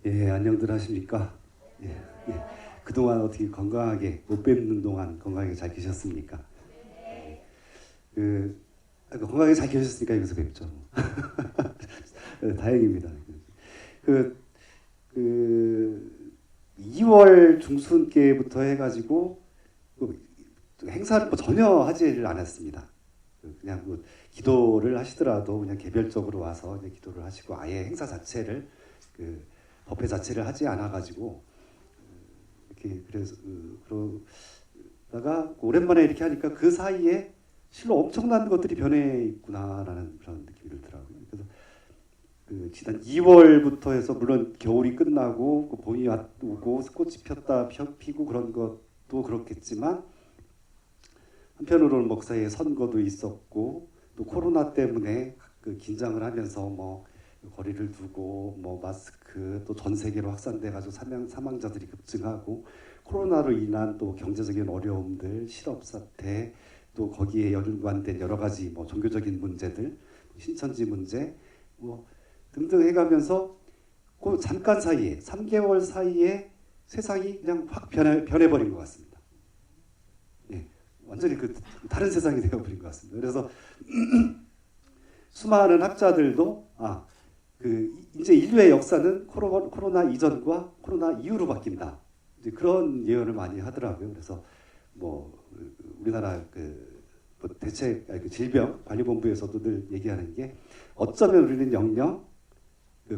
예, 안녕들 하십니까? 예, 예. 그동안 어떻게 건강하게, 못 뵙는 동안 건강하게 잘 계셨습니까? 그, 건강하게 잘 계셨으니까 여기서 뵙죠. 네, 다행입니다. 그, 2월 중순께부터 해가지고, 그 행사를 뭐 전혀 하지를 않았습니다. 그냥 뭐 기도를 하시더라도 그냥 개별적으로 와서 이제 기도를 하시고 아예 행사 자체를 법회 자체를 하지 않아 가지고 이렇게 그래서 그러다가 오랜만에 이렇게 하니까 그 사이에 실로 엄청난 것들이 변해 있구나라는 그런 느낌이 들더라고요. 그래서 지난 2월부터 해서 물론 겨울이 끝나고 봄이 오고 꽃이 폈다 피고 그런 것도 그렇겠지만 한편으로는 목사의 선거도 있었고 또 코로나 때문에 긴장을 하면서 뭐 거리를 두고 뭐 마스크 또 전 세계로 확산돼 가지고 사망자들이 급증하고 코로나로 인한 또 경제적인 어려움들, 실업 사태 또 거기에 연관된 여러 가지 뭐 종교적인 문제들, 신천지 문제 뭐 등등 해가면서 그 잠깐 사이에 3개월 사이에 세상이 그냥 확 변해버린 것 같습니다. 예, 완전히 다른 세상이 되어버린 것 같습니다. 그래서 수많은 학자들도 이제 인류의 역사는 코로나 이전과 코로나 이후로 바뀐다. 이제 그런 예언을 많이 하더라고요. 그래서 뭐 우리나라 질병관리본부에서도 늘 얘기하는 게 어쩌면 우리는 영영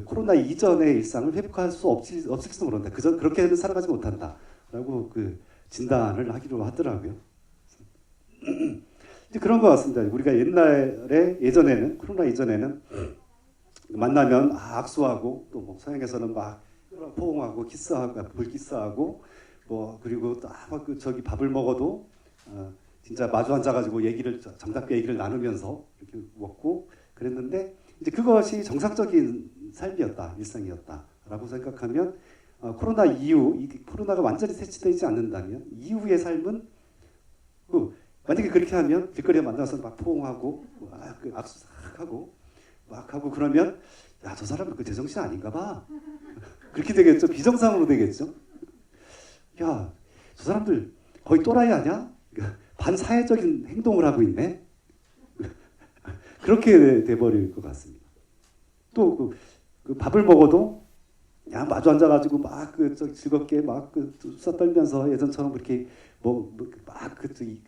코로나 이전의 일상을 회복할 수 없을지도 모른다. 그렇게는 살아가지 못한다라고 진단을 하기로 하더라고요. 그런 것 같습니다. 우리가 예전에는 코로나 이전에는 만나면 악수하고 또 뭐 서양에서는 막 포옹하고 키스하고 불키스하고 뭐 그리고 저기 밥을 먹어도 진짜 마주 앉아가지고 정답게 얘기를 나누면서 이렇게 먹고 그랬는데 이제 그것이 정상적인 삶이었다, 일상이었다라고 생각하면 코로나 이후 코로나가 완전히 퇴치되지 않는다면 이후의 삶은 만약에 그렇게 하면 길거리에 만나서 막 포옹하고 악수 싹 하고 막 하고 그러면 야, 저 사람은 제정신 아닌가 봐. 그렇게 되겠죠. 비정상으로 되겠죠. 야, 저 사람들 거의 또라이 아니야? 반사회적인 행동을 하고 있네. 그렇게 돼버릴 것 같습니다. 또 밥을 먹어도 야 마주 앉아가지고 막 즐겁게 막 수다 떨면서 예전처럼 그렇게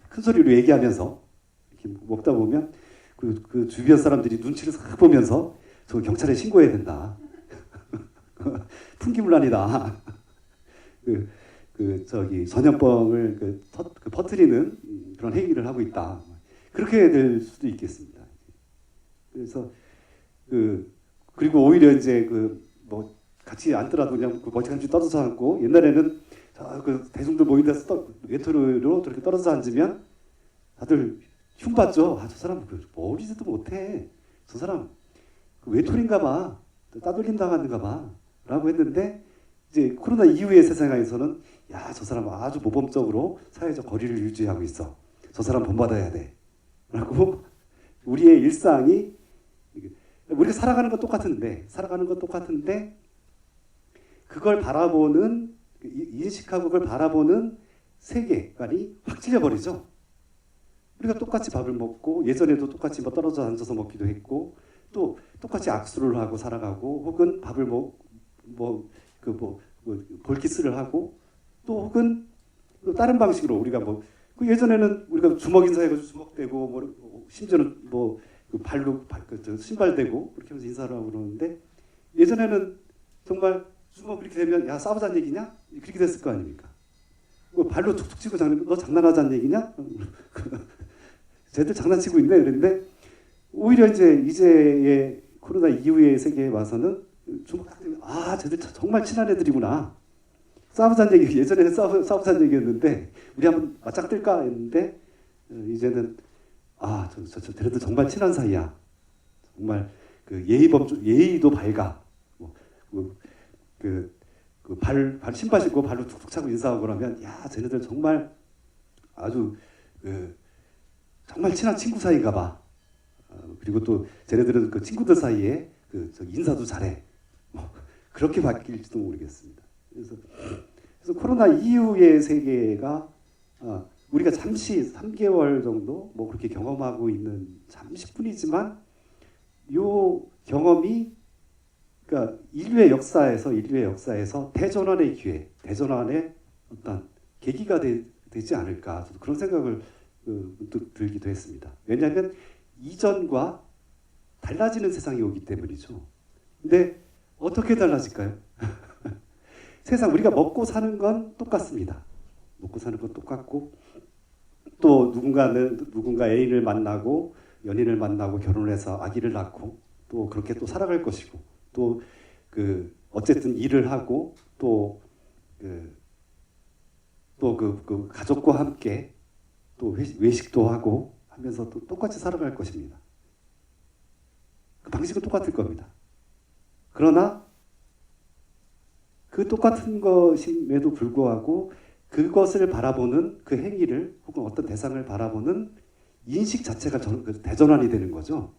큰 소리로 얘기하면서 이렇게 먹다 보면 주변 사람들이 눈치를 싹 보면서 저 경찰에 신고해야 된다. 풍기문란이다. 전염병을 퍼뜨리는 그런 행위를 하고 있다. 그렇게 될 수도 있겠습니다. 그래서 그리고 오히려 이제 뭐 같이 앉더라도 그냥 멀찌감치 떨어져 앉고 옛날에는 대중들 모인 데서 외톨이로 저렇게 떨어져 앉으면 다들 흉봤죠. 저 사람 머리지도 못해. 저 사람 외톨인가 봐. 따돌림 당하는가 봐. 라고 했는데 이제 코로나 이후의 세상에서는 야, 저 사람 아주 모범적으로 사회적 거리를 유지하고 있어. 저 사람 본받아야 돼. 라고 우리의 일상이 우리가 살아가는 건 똑같은데 그걸 바라보는 인식하고 그걸 바라보는 세계관이 확 찔려버리죠. 우리가 똑같이 밥을 먹고 예전에도 똑같이 떨어져 앉아서 먹기도 했고 또 똑같이 악수를 하고 살아가고 혹은 밥을 볼키스를 하고 또 혹은 또 다른 방식으로 우리가 예전에는 우리가 주먹 인사해가지고 주먹대고 심지어는 발로 신발 대고 그렇게 하면서 인사를 하고 그러는데 예전에는 정말 주먹 그렇게 되면 야 싸우자는 얘기냐? 그렇게 됐을 거 아닙니까? 발로 툭툭 치고 너 장난하자는 얘기냐? 쟤들 장난치고 있네 그랬는데 오히려 이제의 코로나 이후의 세계에 와서는 주먹 딱 들면 쟤들 정말 친한 애들이구나. 싸우자는 얘기 예전에는 싸우자는 얘기였는데 우리 한번 맞짱 뜰까 했는데 이제는 쟤네들 정말 친한 사이야. 정말 예의도 밝아. 발 신발 신고 발로 툭툭 차고 인사하고 그러면 야 쟤네들 정말 아주 정말 친한 친구 사이인가 봐. 그리고 또 쟤네들은 친구들 사이에 인사도 잘해. 그렇게 바뀔지도 모르겠습니다. 그래서 코로나 이후의 세계가 우리가 잠시 3개월 정도 뭐 그렇게 경험하고 있는 잠시뿐이지만 요 경험이 그러니까 인류의 역사에서 대전환의 기회, 대전환의 어떤 계기가 되지 않을까 저도 그런 생각을 문득 들기도 했습니다. 왜냐하면 이전과 달라지는 세상이 오기 때문이죠. 근데 어떻게 달라질까요? 세상 우리가 먹고 사는 건 똑같습니다. 먹고 사는 건 똑같고 또 누군가 애인을 만나고 연인을 만나고 결혼을 해서 아기를 낳고 또 그렇게 또 살아갈 것이고 또 어쨌든 일을 하고 또 가족과 함께 또 외식도 하고 하면서 또 똑같이 살아갈 것입니다. 그 방식은 똑같을 겁니다. 그러나 그 똑같은 것임에도 불구하고 그것을 바라보는 그 행위를 혹은 어떤 대상을 바라보는 인식 자체가 대전환이 되는 거죠.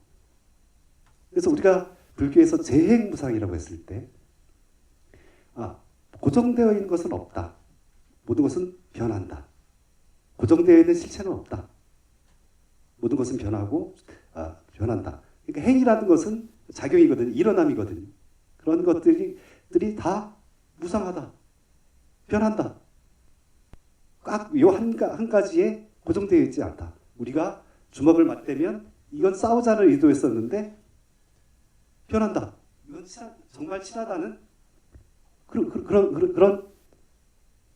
그래서 우리가 불교에서 재행무상이라고 했을 때 고정되어 있는 것은 없다. 모든 것은 변한다. 고정되어 있는 실체는 없다. 모든 것은 변하고 변한다. 그러니까 행위라는 것은 작용이거든요. 일어남이거든요. 그런 것들이 다 무상하다. 변한다. 꽉 요 한 가지에 고정되어 있지 않다. 우리가 주먹을 맞대면 이건 싸우자는 의도였었는데 변한다. 이건 정말 친하다는 그런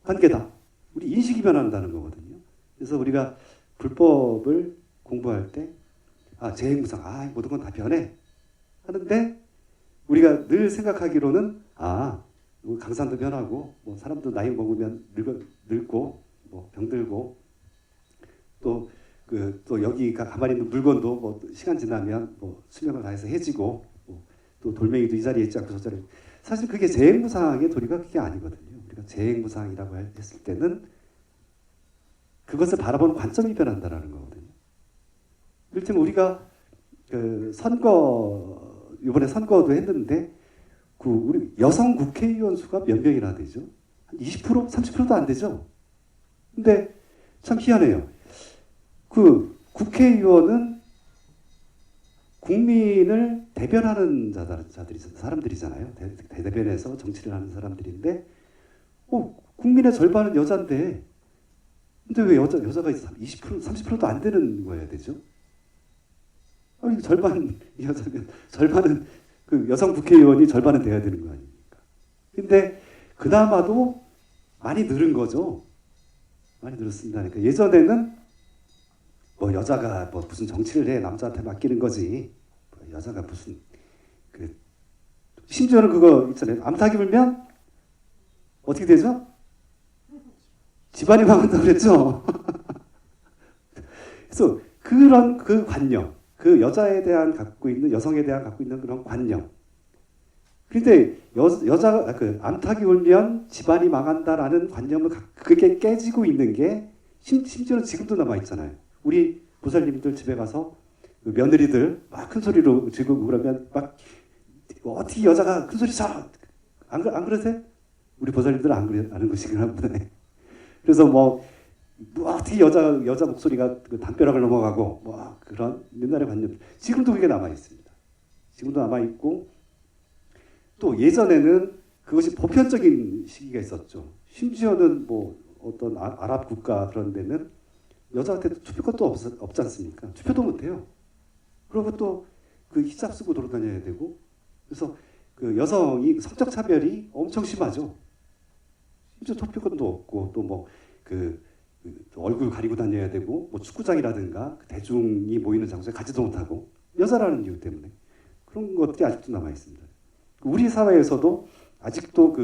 관계다. 우리 인식이 변한다는 거거든요. 그래서 우리가 불법을 공부할 때 재행무상, 모든 건 다 변해 하는데 우리가 늘 생각하기로는 뭐 강산도 변하고 뭐 사람도 나이 먹으면 늙고 뭐 병들고 또 여기가 가만히 있는 물건도 뭐 시간 지나면 뭐 수명을 다해서 해지고 또 돌멩이도 이 자리에 있지 않고 저 자리에 사실 그게 재행무상의 도리가 그게 아니거든요. 우리가 재행무상이라고 했을 때는 그것을 바라보는 관점이 변한다라는 거거든요. 이를테면 우리가 이번에 선거도 했는데 우리 여성 국회의원 수가 몇 명이나 되죠? 한 20%, 30%도 안 되죠? 근데 참 희한해요. 국회의원은 국민을 대변하는 사람들이잖아요. 대변해서 정치를 하는 사람들인데, 국민의 절반은 여자인데, 근데 왜 여자가 20%, 30%도 안 되는 거여야 되죠? 절반은 그 여성 국회의원이 절반은 돼야 되는 거 아닙니까? 근데 그나마도 많이 늘은 거죠. 많이 늘었습니다. 그러니까 예전에는 뭐 여자가 뭐 무슨 정치를 해 남자한테 맡기는 거지. 여자가 무슨 심지어는 그거 있잖아요. 암탉이 울면 어떻게 되죠? 집안이 망한다고 그랬죠. 그래서 그런 그 관념, 그 여성에 대한 갖고 있는 그런 관념. 그런데 여자가 암탉이 울면 집안이 망한다라는 관념을 그게 깨지고 있는 게 심지어는 지금도 남아 있잖아요. 우리 보살님들 집에 가서 그 며느리들 막 큰 소리로 지르고 그러면 막 어떻게 여자가 큰 소리 쳐? 안 그러세요? 우리 보살님들은 안 하는 것이긴 보네. 그래서 뭐 어떻게 여자 목소리가 담벼락을 넘어가고 뭐 그런 옛날의 관념 지금도 그게 남아 있습니다. 지금도 남아 있고 또 예전에는 그것이 보편적인 시기가 있었죠. 심지어는 뭐 어떤 아랍 국가 그런 데는 여자한테 투표권도 없지 않습니까? 투표도 못 해요. 그리고 또 그 히잡 쓰고 돌아다녀야 되고 그래서 그 여성이 성적 차별이 엄청 심하죠. 심지어 투표권도 없고 또 뭐 얼굴 가리고 다녀야 되고 뭐 축구장이라든가 대중이 모이는 장소에 가지도 못하고 여자라는 이유 때문에 그런 것들이 아직도 남아 있습니다. 우리 사회에서도 아직도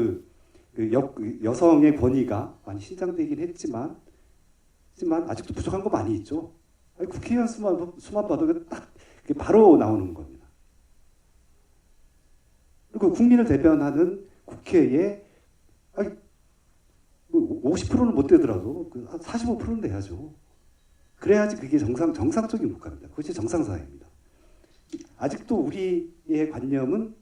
여성의 권위가 많이 신장되긴 했지만 아직도 부족한 거 많이 있죠. 국회의원 수만 봐도 딱 바로 나오는 겁니다. 그리고 국민을 대변하는 국회에 50%는 못 되더라도 45%는 돼야죠. 그래야지 그게 정상적인 국가입니다. 그것이 정상사회입니다. 아직도 우리의 관념은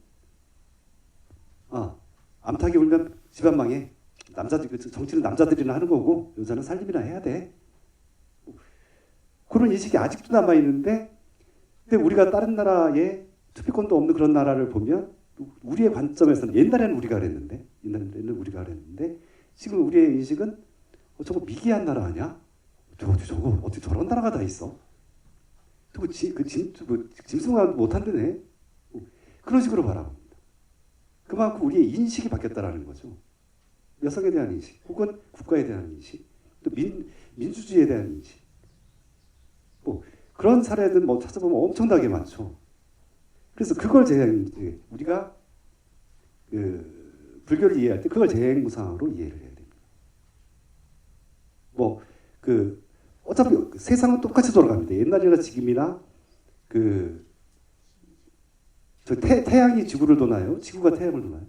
암탉이 울면 집안 망해. 남자들 정치는 남자들이나 하는 거고 여자는 살림이나 해야 돼. 그런 인식이 아직도 남아 있는데, 근데 우리가 다른 나라에 투표권도 없는 그런 나라를 보면 우리의 관점에서는 옛날에는 우리가 그랬는데 지금 우리의 인식은 저거 미개한 나라 아니야? 저거 어떻게 저런 나라가 다 있어? 저거 짐승만 못한다네. 그런 식으로 바라봅니다. 그만큼 우리의 인식이 바뀌었다라는 거죠. 여성에 대한 인식, 혹은 국가에 대한 인식, 또 민주주의에 대한 인식. 뭐 그런 사례들 뭐 찾아보면 엄청나게 많죠. 그래서 그걸 우리가 그 불교를 이해할 때 그걸 재행무상으로 이해를 해야 됩니다. 뭐 어차피 세상은 똑같이 돌아갑니다. 옛날이나 지금이나 저 태양이 지구를 도나요? 지구가 태양을 도나요?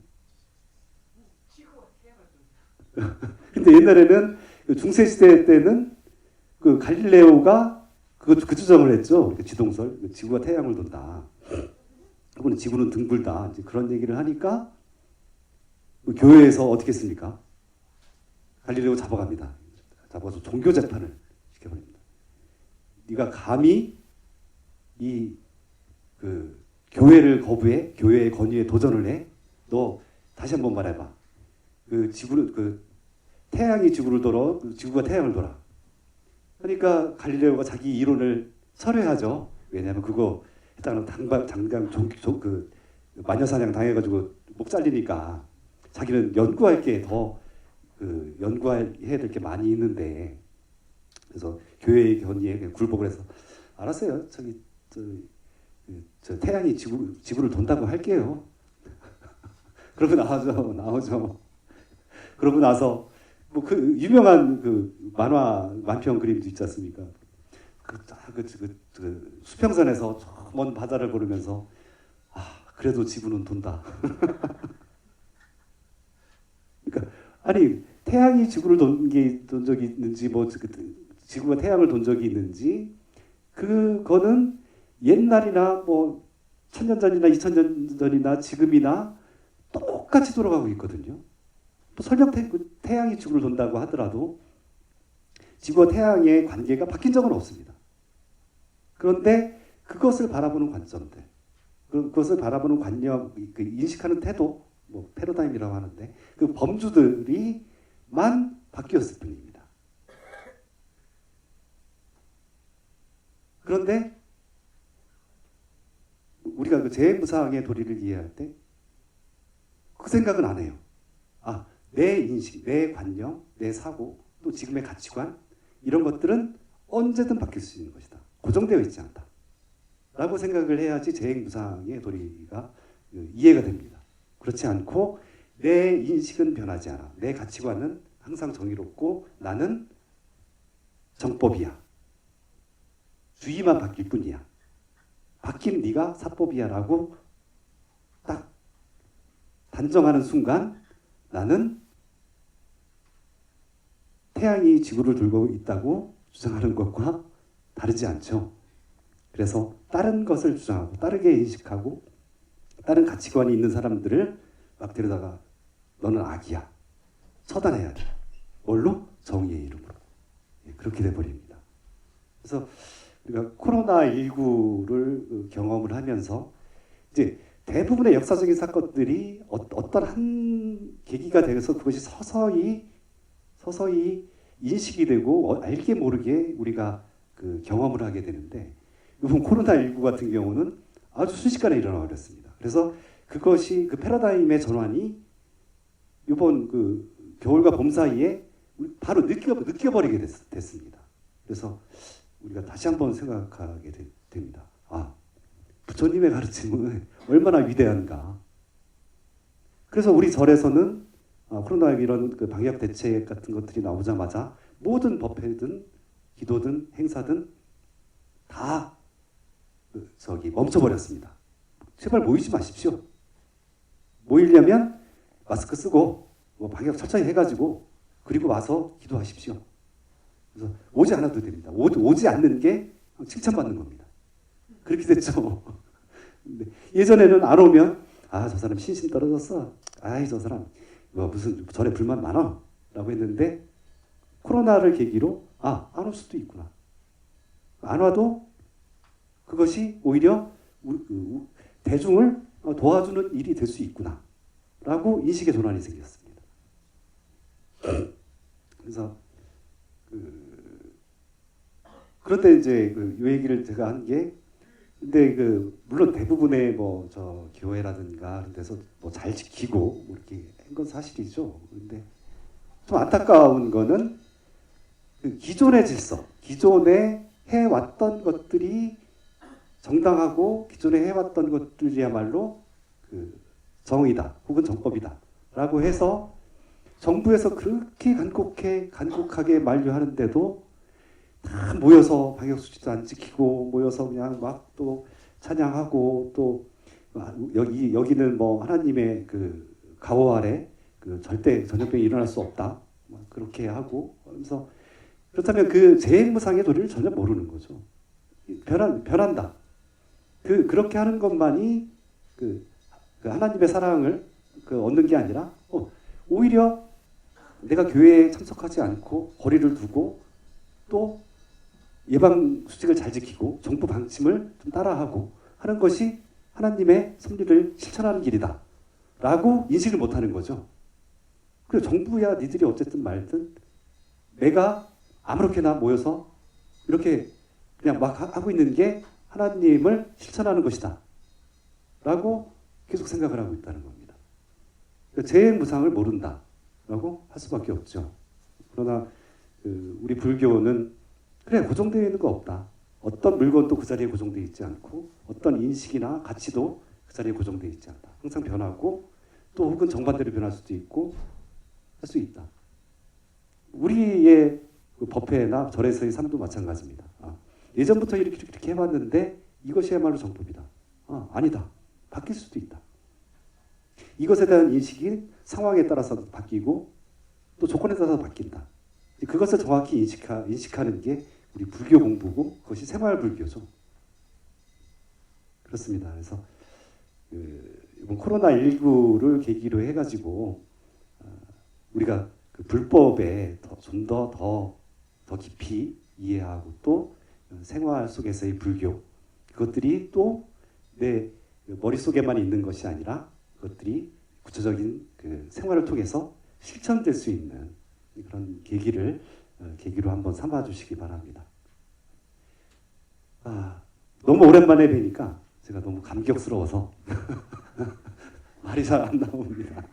지구가 태양을 돈다. 근데 옛날에는 중세 시대 때는 갈릴레오가 그 주장을 했죠. 지동설, 지구가 태양을 돈다. 혹은 지구는 둥글다. 이제 그런 얘기를 하니까 교회에서 어떻게 했습니까? 갈릴레오 잡아갑니다. 잡아서 종교 재판을 시켜버립니다. 네가 감히 교회를 거부해, 교회의 권위에 도전을 해. 너 다시 한번 말해봐. 태양이 지구를 돌아, 지구가 태양을 돌아. 그러니까 갈릴레오가 자기 이론을 철회하죠. 왜냐하면 그거 했다가는 당장 마녀사냥 당해가지고 목 잘리니까 자기는 연구할 게 더 연구해야 될 게 많이 있는데, 그래서 교회의 권위에 굴복을 해서 알았어요. 저 태양이 지구를 돈다고 할게요. 그러고 나오죠. 그러고 나서 뭐 유명한 만화 만평 그림도 있지 않습니까? 수평선에서 먼 바다를 보르면서 그래도 지구는 돈다. 그러니까 아니 태양이 지구를 돈 적이 있는지 지구가 태양을 돈 적이 있는지 그거는 옛날이나 1000년 전이나 2000년 전이나 지금이나 똑같이 돌아가고 있거든요. 또 설령 태양이 지구를 돈다고 하더라도 지구와 태양의 관계가 바뀐 적은 없습니다. 그런데 그것을 바라보는 관점들, 그것을 바라보는 관념, 인식하는 태도, 패러다임이라고 하는데 그 범주들이만 바뀌었을 뿐입니다. 그런데 우리가 재무상의 도리를 이해할 때 그 생각은 안 해요. 내 인식, 내 관념, 내 사고, 또 지금의 가치관 이런 것들은 언제든 바뀔 수 있는 것이다. 고정되어 있지 않다. 라고 생각을 해야지 재행무상의 도리가 이해가 됩니다. 그렇지 않고 내 인식은 변하지 않아. 내 가치관은 항상 정의롭고 나는 정법이야. 주의만 바뀔 뿐이야. 바뀐 네가 사법이야 라고 딱 단정하는 순간 나는 태양이 지구를 돌고 있다고 주장하는 것과 다르지 않죠. 그래서 다른 것을 주장하고 다르게 인식하고 다른 가치관이 있는 사람들을 막 데려다가 너는 악이야. 처단해야 돼. 뭘로? 정의의 이름으로. 그렇게 돼버립니다. 그래서 우리가 코로나19를 경험을 하면서 이제 대부분의 역사적인 사건들이 어떤 한 계기가 되어서 그것이 서서히 인식이 되고 알게 모르게 우리가 경험을 하게 되는데 이번 코로나19 같은 경우는 아주 순식간에 일어나 버렸습니다. 그래서 그것이 패러다임의 전환이 이번 겨울과 봄 사이에 바로 느껴버리게 됐습니다. 그래서 우리가 다시 한번 생각하게 됩니다. 부처님의 가르침은 얼마나 위대한가. 그래서 우리 절에서는 코로나19 이런 방역 대책 같은 것들이 나오자마자 모든 법회든 기도든 행사든 다 멈춰버렸습니다. 제발 모이지 마십시오. 모이려면 마스크 쓰고 방역 철저히 해가지고 그리고 와서 기도하십시오. 그래서 오지 않아도 됩니다. 오지 않는 게 칭찬받는 겁니다. 그렇게 됐죠. 근데 예전에는 안 오면 저 사람 신심 떨어졌어. 저 사람 무슨 전에 불만 많아? 라고 했는데 코로나를 계기로 안 올 수도 있구나. 안 와도 그것이 오히려 대중을 도와주는 일이 될 수 있구나. 라고 인식의 전환이 생겼습니다. 그래서 그런데 이제 이 얘기를 제가 한 게 근데 물론 대부분의 저 교회라든가 그런 데서 잘 지키고 이렇게 한 건 사실이죠. 근데 좀 안타까운 거는 기존의 질서, 기존에 해왔던 것들이 정당하고 기존에 해왔던 것들이야말로 정의다 혹은 정법이다라고 해서 정부에서 그렇게 간곡하게 만류하는데도 다 모여서 방역수칙도 안 지키고 모여서 그냥 막 또 찬양하고 또 여기는 하나님의 가호 아래 절대 전염병이 일어날 수 없다 그렇게 하고 그래서 그렇다면 재행무상의 도리를 전혀 모르는 거죠. 변한다. 그렇게 하는 것만이 하나님의 사랑을 얻는 게 아니라 오히려 내가 교회에 참석하지 않고 거리를 두고 또 예방 수칙을 잘 지키고 정부 방침을 좀 따라하고 하는 것이 하나님의 섭리를 실천하는 길이다 라고 인식을 못하는 거죠. 그리고 정부야 니들이 어쨌든 말든 내가 아무렇게나 모여서 이렇게 그냥 막 하고 있는 게 하나님을 실천하는 것이다 라고 계속 생각을 하고 있다는 겁니다. 그러니까 재행무상을 모른다 라고 할 수밖에 없죠. 그러나 우리 불교는 그래 고정되어 있는 거 없다. 어떤 물건도 그 자리에 고정되어 있지 않고 어떤 인식이나 가치도 그 자리에 고정되어 있지 않다. 항상 변하고 또 혹은 정반대로 변할 수도 있고 할 수 있다. 우리의 법회나 절에서의 삶도 마찬가지입니다. 예전부터 이렇게 해왔는데 이것이야말로 정법이다. 아니다. 바뀔 수도 있다. 이것에 대한 인식이 상황에 따라서 바뀌고 또 조건에 따라서 바뀐다. 그것을 정확히 인식하는 게 우리 불교 공부고 그것이 생활불교죠. 그렇습니다. 그래서 이번 코로나19를 계기로 해가지고 우리가 불법에 좀 더 깊이 이해하고 또 생활 속에서의 불교 그것들이 또 내 머릿속에만 있는 것이 아니라 그것들이 구체적인 생활을 통해서 실천될 수 있는 그런 계기로 한번 삼아주시기 바랍니다. 너무 오랜만에 뵈니까 제가 너무 감격스러워서 말이 잘 안 나옵니다.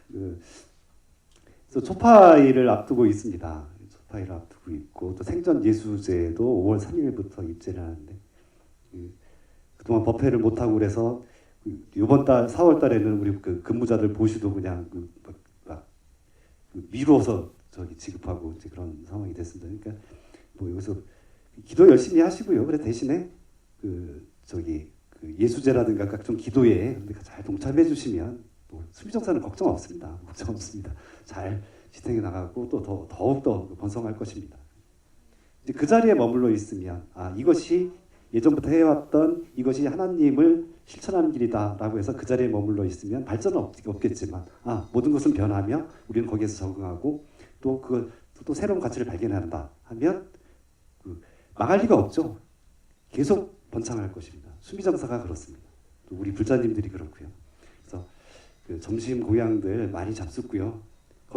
그래서 초파일을 앞두고 있습니다. 초파일을 앞두고 있고 또 생전 예수제도 5월 3일부터 입제를 하는데 그동안 법회를 못 하고 그래서 이번 달 4월 달에는 우리 근무자들 보시도 그냥 미루어서 지급하고 이제 그런 상황이 됐습니다. 그러니까 여기서 기도 열심히 하시고요. 그래 대신에 예수제라든가 각종 기도에 잘 동참해 주시면 수미정사는 걱정 없습니다. 걱정 없습니다. 잘 지탱해 나가고 또 더욱더 번성할 것입니다. 이제 그 자리에 머물러 있으면 이것이 예전부터 해왔던 이것이 하나님을 실천하는 길이다라고 해서 그 자리에 머물러 있으면 발전은 없겠지만 모든 것은 변하며 우리는 거기에서 적응하고 또 새로운 가치를 발견한다 하면 망할 리가 없죠. 계속 번창할 것입니다. 수미정사가 그렇습니다. 또 우리 불자님들이 그렇고요. 그래서 점심 고향들 많이 잡숫고요.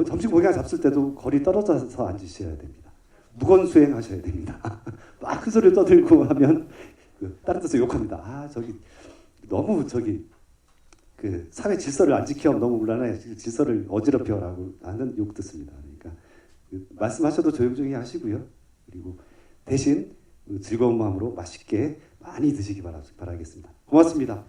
점심 고향 잡술 때도 거리 떨어져서 앉으셔야 됩니다. 무건 수행하셔야 됩니다. 막 큰 소리 떠들고 하면 다른 데서 욕합니다. 너무 사회 질서를 안 지켜 너무 곤란해 질서를 어지럽혀라고 하는 욕 듣습니다. 그러니까 말씀하셔도 조용조용히 하시고요. 그리고 대신 즐거운 마음으로 맛있게 많이 드시기 바라겠습니다. 고맙습니다.